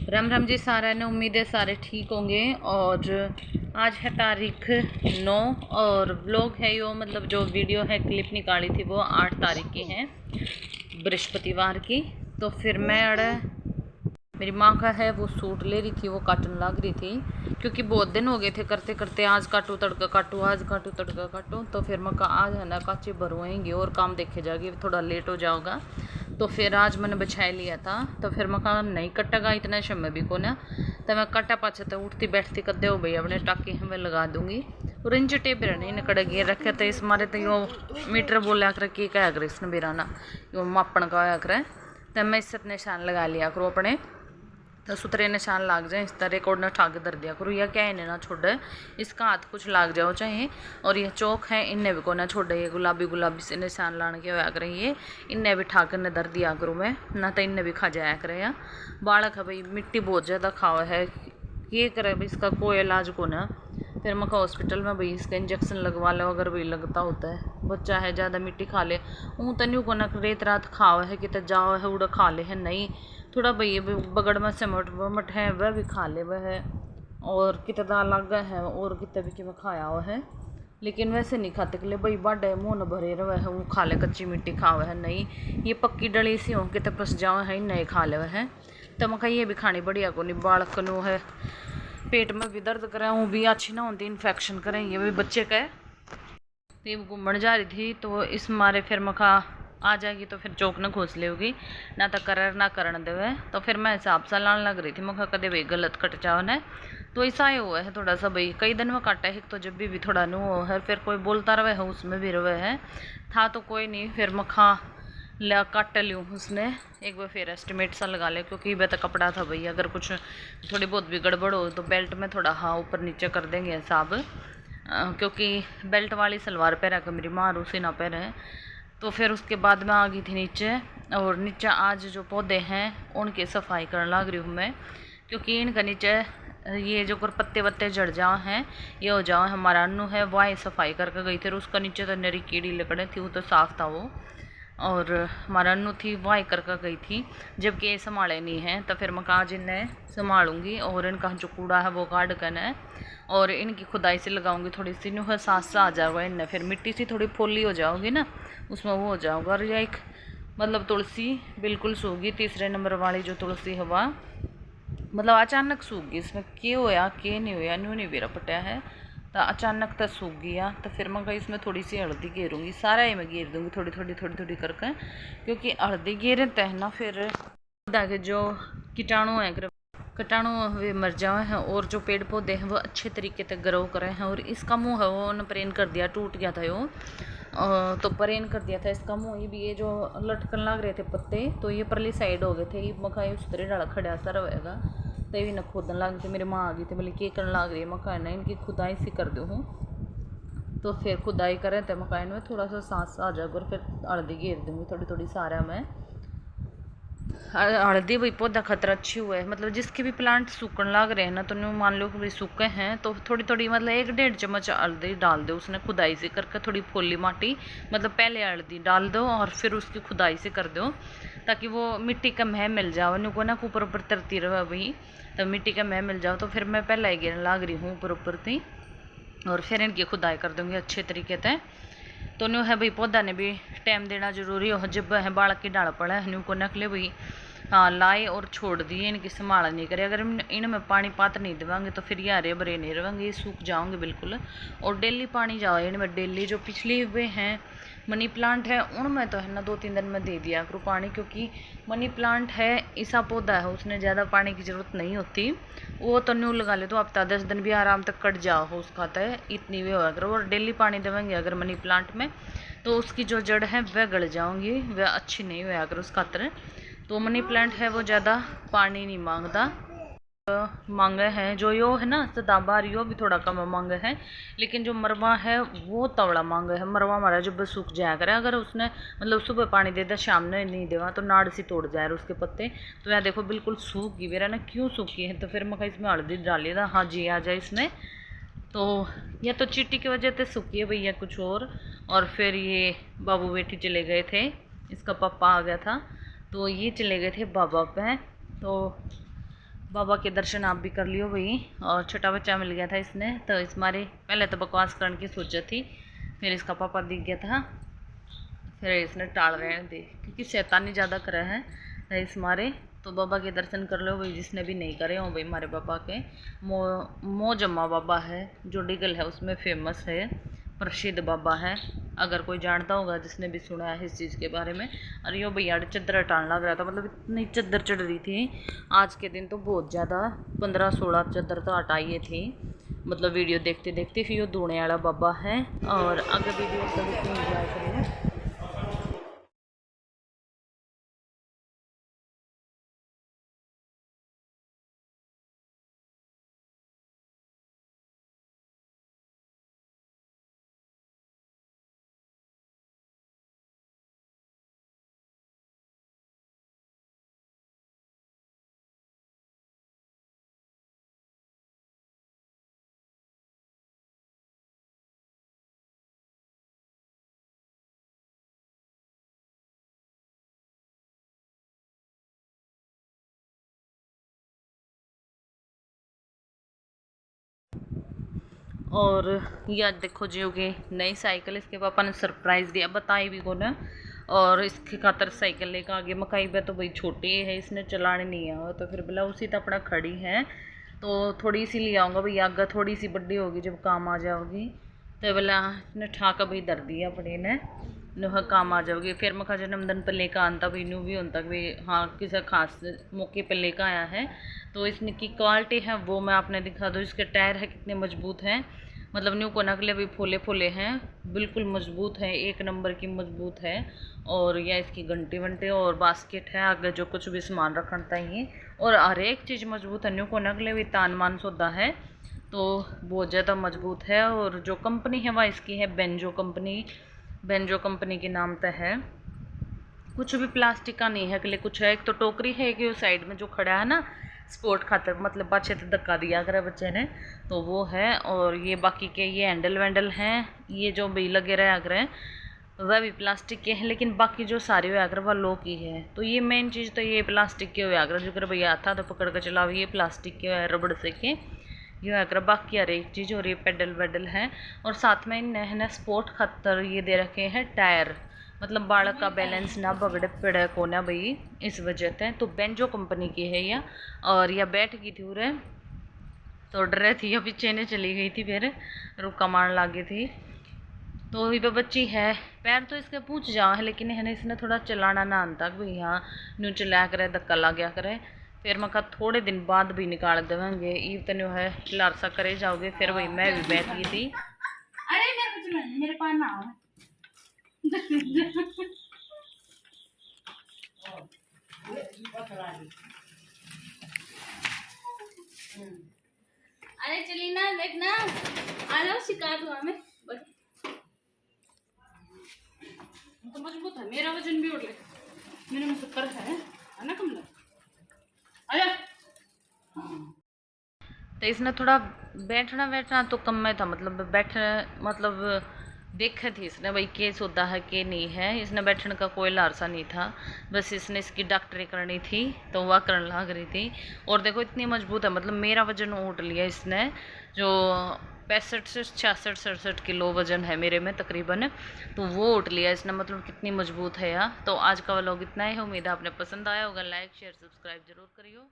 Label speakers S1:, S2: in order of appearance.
S1: राम राम जी सारा ने, उम्मीद है सारे ठीक होंगे। और आज है तारीख 9 और व्लॉग है यो, मतलब जो वीडियो है क्लिप निकाली थी वो 8 तारीख की है, बृहस्पतिवार की। तो फिर मैं अड़े मेरी माँ का है वो सूट ले रही थी, वो काटन लग रही थी क्योंकि बहुत दिन हो गए थे करते करते, आज काटू तड़का काटू, आज काटू तड़का काटू। तो फिर मैं आज है ना काचे भरवाएंगे और काम देखे जाएगी, थोड़ा लेट हो जाओगा। तो फिर आज मैंने बिछा लिया था। तो फिर मैं कहा नहीं कटेगा इतना समय भी को ना, तो मैं कटा पाछे तो उठती बैठती कर दो भाई अपने टाके मैं लगा दूंगी। और इंच टेप रहने ने कड़े गिर रखे थे इस मारे, तो यो मीटर बोलिया कर के क्या करे इसने बेराना यो मापन का होया करे। तो मैं इससे निशान लगा लिया करो अपने, तो सुतरे निशान लाग जाए इस तरह कोड न ठाक दर दिया करो, या क्या इन्हें ना छोड़े, इसका हाथ कुछ लाग जाओ चाहे। और यह चौक है इन्हें भी को ना छोड़े, ये गुलाबी गुलाबी से निशान लाने के होया करें, ये इन्हें भी ठाक ने दर दिया करूँ मैं ना, तो इन्हें भी खा जाया करे। या बालक है भाई मिट्टी बहुत ज़्यादा खावा है, ये करे भाई इसका कोई इलाज को ना। फिर मैं हॉस्पिटल में भाई इसका इंजेक्शन लगवा लो अगर भाई लगता होता है। बच्चा है ज़्यादा मिट्टी खा ले ऊँ तो नहीं को ना रेत रात खावा है कि जाओ है उड़ा खा ले है, नहीं थोड़ा भाई बगड़ में सिमट वमट है वह भी खा ले वह है, और कितना दाल लगा है और कितना भी कि मैं खाया हुआ है, लेकिन वैसे नहीं खाते के लिए भाई बाडे मुँह न भरे रहे है, वो खा ले कच्ची मिट्टी खावा है, नहीं ये पक्की डली सी हो कितने फंस जाओ है नहीं खा ले वह है। तो मैं ये भी खानी बढ़िया को नहीं, बालक नो है पेट में भी दर्द करें वो भी अच्छी ना होती, इन्फेक्शन करें ये भी बच्चे का। तो घूमने जा रही थी तो इस मारे फिर मखा आ जाएगी तो फिर चौक न घोस लेगी ना, तो कर ना करन देवे। तो फिर मैं हिसाब से लाने लग रही थी, मैं कदे भाई गलत कट जाओ न, तो ऐसा ही हुआ है थोड़ा सा भाई, कई दिन में काटा है तो जब भी थोड़ा नो है, फिर कोई बोलता रहे है उसमें भी रहे है था तो कोई नहीं, फिर मखा ला काट लूँ उसने एक बार फिर एस्टिमेट सा लगा ले, क्योंकि वह तो कपड़ा था भाई, अगर कुछ थोड़ी बहुत भी गड़बड़ हो तो बेल्ट में थोड़ा हाँ ऊपर नीचे कर देंगे हिसाब, क्योंकि बेल्ट वाली सलवार पहरा कर मेरी माँ उसी ना पहने। तो फिर उसके बाद मैं आ गई थी नीचे, और नीचे आज जो पौधे हैं उनकी सफाई करने लग रही हूँ मैं, क्योंकि इनका नीचे ये जो पत्ते वत्ते जड़ जाओ हैं ये हो जाओ। हमारा अन्नू है वह सफाई करके गई थी, और उसका नीचे तो नरी कीड़ी लकड़े थी वो तो साफ़ था वो, और हमारा अन्नू थी वह करके गई थी, जबकि ये संभाले नहीं हैं। तो फिर मैं आज इन्हें संभालूँगी और इनका जो कूड़ा है वो काट कर है, और इनकी खुदाई से लगाऊंगी थोड़ी सी नुह सांस सा आ जाएगा इनने, फिर मिट्टी सी थोड़ी फोली हो जाओगी ना उसमें वो हो जाओगा। और यह एक मतलब तुलसी बिल्कुल सूखी, तीसरे नंबर वाली जो तुलसी हवा मतलब अचानक सूख गई, इसमें क्या होया क्या नहीं होया न्यू नहीं बेरा पटा है, तो अचानक तो सूख गया। तो फिर मैं कहीं इसमें थोड़ी सी हल्दी घेरूँगी, सारा ही मैं घेर दूँगी थोड़ी थोड़ी करके, क्योंकि हल्दी घेरे तय ना फिर के जो कीटाणु है कीटाणु वे मर जाए हैं, और जो पेड़ पौधे हैं वो अच्छे तरीके से ग्रो करे हैं। और इसका मुँह है वो न परेन कर दिया, टूट गया था यो, तो परेन कर दिया था इसका मुँह। ये भी ये जो लटकन लग रहे थे पत्ते तो ये परली साइड हो गए थे, ये मखा उस तरह डाला खड़ा सा रहेगा, तो ये भी न खोदन लग गई थी। मेरी माँ आ गई थी बोले के करने लग रही है, मकाई ना इनकी खुदाई सी कर दूँ। तो फिर खुदाई करें तो मकाई में थोड़ा सा सांस आ जाएगा, और फिर हल्दी घेर दूँगी थोड़ी थोड़ी सारा मैं। हल्दी भाई पौधा खतरा अच्छी हुआ है, मतलब जिसके भी प्लांट सूखने लग रहे हैं ना, तो न्यू मान लो कि भाई सूखे हैं तो थोड़ी थोड़ी मतलब 1-1.5 चम्मच हल्दी डाल दो उसने खुदाई से करके, थोड़ी फोली माटी मतलब पहले हल्दी डाल दो और फिर उसकी खुदाई से कर दो, ताकि वो मिट्टी का मह मिल जाओ न्यू को ना ऊपर ऊपर तरती रहे वही, तो मिट्टी का मह मिल जाओ। तो फिर मैं पहले ही गिरने लग रही हूँ ऊपर ऊपर थी, और फिर इनकी खुदाई कर दूँगी अच्छे तरीके से। तो न्यू है भाई पौधा ने भी टाइम देना जरूरी हो, जब है बालक की डाल पड़ा है न्यू को नकले भाई हाँ लाए और छोड़ दिए, इनकी संभाल नहीं करे। अगर इनमें पानी पात नहीं देवांगे तो फिर ये हरे भरे नहीं रहेंगे, ये सूख जाओगे बिल्कुल। और डेली पानी जाओ इनमें डेली, जो पिछली हुए हैं मनी प्लांट है उनमें तो है ना 2-3 दिन में दे दिया करो पानी, क्योंकि मनी प्लांट है ऐसा पौधा है उसने ज़्यादा पानी की ज़रूरत नहीं होती, वो तो न्यू लगा ले तो हफ्ता 10 दिन भी आराम तक कट जाओ हो उसका तय इतनी वे होगा करो। और डेली पानी देवेंगे अगर मनी प्लांट में तो उसकी जो जड़ है वह गड़ जाऊँगी, वह अच्छी नहीं होया करो उसका तरह। तो मनी प्लांट है वो ज़्यादा पानी नहीं मांगता, मांगे हैं जो यो है ना सदाबहार यो भी थोड़ा कम मांगे हैं, लेकिन जो मरवा है वो तवड़ा मांगे है। मरवा हमारा जब सूख जाया करे, अगर उसने मतलब सुबह पानी दे दे शाम में नहीं देवा तो नाड़ सी तोड़ जाए उसके पत्ते। तो यहाँ देखो बिल्कुल सूख गई मेरा ना, क्यों सूखी है, तो फिर मैं इसमें हल्दी डाली था, हाँ जी आ जाए इसमें। तो यह तो चीटी की वजह से सूखी है भैया कुछ और फिर ये बाबू बेटी चले गए थे, इसका पापा आ गया था तो ये चले गए थे बाबा पे। तो बाबा के दर्शन आप भी कर लियो भाई। और छोटा बच्चा मिल गया था इसने, तो इस मारे पहले तो बकवास करने की सोचा थी, फिर इसका पापा दिख गया था, फिर इसने टाल रहे थे क्योंकि शैतानी ज़्यादा करा है इस मारे। तो बाबा के दर्शन कर लो भाई, जिसने भी नहीं करे हो भाई। हमारे बाबा के मोजम्मा बाबा है जो डिगल है उसमें फेमस है, प्रसिद्ध बाबा है, अगर कोई जानता होगा जिसने भी सुना है इस चीज़ के बारे में। और यो भैया चद्दर टाल लग रहा था, मतलब इतनी चद्दर चढ़ रही थी आज के दिन, तो बहुत ज़्यादा 15-16 चद्दर तो हटाइए थी। मतलब वीडियो देखते देखते फिर यो धोने वाला बाबा है। और अगर वीडियो कभी इंजॉय करें। और यह देखो जियो की नई साइकिल इसके पापा ने सरप्राइज़ दिया, बताई भी को ना। और इसकी खातर साइकिल लेकर आगे मकाई पे तो भाई छोटी है, इसने चलाने नहीं आया, तो फिर बोला उसी तो अपना खड़ी है तो थोड़ी सी ले आऊँगा भैया, आगे थोड़ी सी बड़ी होगी जब काम आ जाओगी। तो बोला इसने ठाका भाई दर दिया अपने ने नुह काम आ जाओगी। फिर मैं जन्मदिन पर लेकर आता भाई न्यू भी होता भाई, हाँ किसी खास मौके पर लेकर आया है। तो इसने की क्वालिटी है वो मैं आपने दिखा दूँ। इसके टायर है कितने मजबूत हैं, मतलब न्यू को नकले भी फूले फूले हैं, बिल्कुल मजबूत है, एक नंबर की मजबूत है। और यह इसकी घंटे वंटे और बास्केट है आगे जो कुछ भी सामान रखना चाहिए, और हर एक चीज़ मजबूत है। न्यू को नकले भी तान मान सौदा है, तो बहुत ज़्यादा मजबूत है। और जो कंपनी है वह इसकी है बेंजो कंपनी, बेंजो कंपनी के नाम पे है। कुछ भी प्लास्टिक का नहीं है, अगले कुछ है। एक तो टोकरी है कि साइड में जो खड़ा है ना स्पोर्ट खातर, मतलब पाछे तो धक्का दिया करे बच्चे ने, तो वो है। और ये बाकी के ये हैंडल वैंडल हैं, ये जो भी लगे रहे आगरे वह भी प्लास्टिक के हैं, लेकिन बाकी जो सारे हुए आगर वह लो की है। तो ये मेन चीज़ तो ये प्लास्टिक के हुए आगर, जो कर भैया था तो पकड़ कर चलाओ, ये प्लास्टिक के है रबड़ से के ये आकर। बाकी हर एक चीज़ और ये पेडल वेडल है। और साथ में इन्हें स्पोर्ट खातर ये दे रखे हैं टायर, मतलब बालक का बैलेंस ना बगड़े पड़े को ना भाई, इस वजह से। तो बेंजो कंपनी की है यह। और यह बैठ गई थी उरे तो डर रही थी, या पीछे ने चली गई थी, फिर रुका मारने लगी थी। तो ये बच्ची है, पैर तो इसके पूछ जा है, लेकिन है इसने थोड़ा चलाना ना आता भाई, हाँ न्यू चलाया करे धक्का ला गया करे। फिर मैं कहा थोड़े दिन बाद भी निकाल देवेंगे, ईव तनु है लारसा करे जाओगे। फिर वही मैं भी बैठ गई थी। अरे मेरे पास ना आओ। अरे चली ना देखना, आ जाओ शिकार हुआ हमें तो मजबूत है, मेरा वजन भी उठ ले, मेरे में 70 है ना कम लग। आजा। तो इसने थोड़ा बैठना बैठना तो कम में था, मतलब मतलब देखा थी इसने भाई केस होता है कि नहीं है। इसने बैठने का कोई लारसा नहीं था, बस इसने इसकी डॉक्टरी करनी थी तो वह करने लग रही थी। और देखो इतनी मजबूत है, मतलब मेरा वजन उठ लिया इसने, जो 65 से 66-67 किलो वजन है मेरे में तकरीबन, तो वो उठ लिया इसने, मतलब कितनी मजबूत है यार। तो आज का व्लॉग इतना ही है, उम्मीद है आपने पसंद आया होगा। लाइक शेयर सब्सक्राइब जरूर करियो।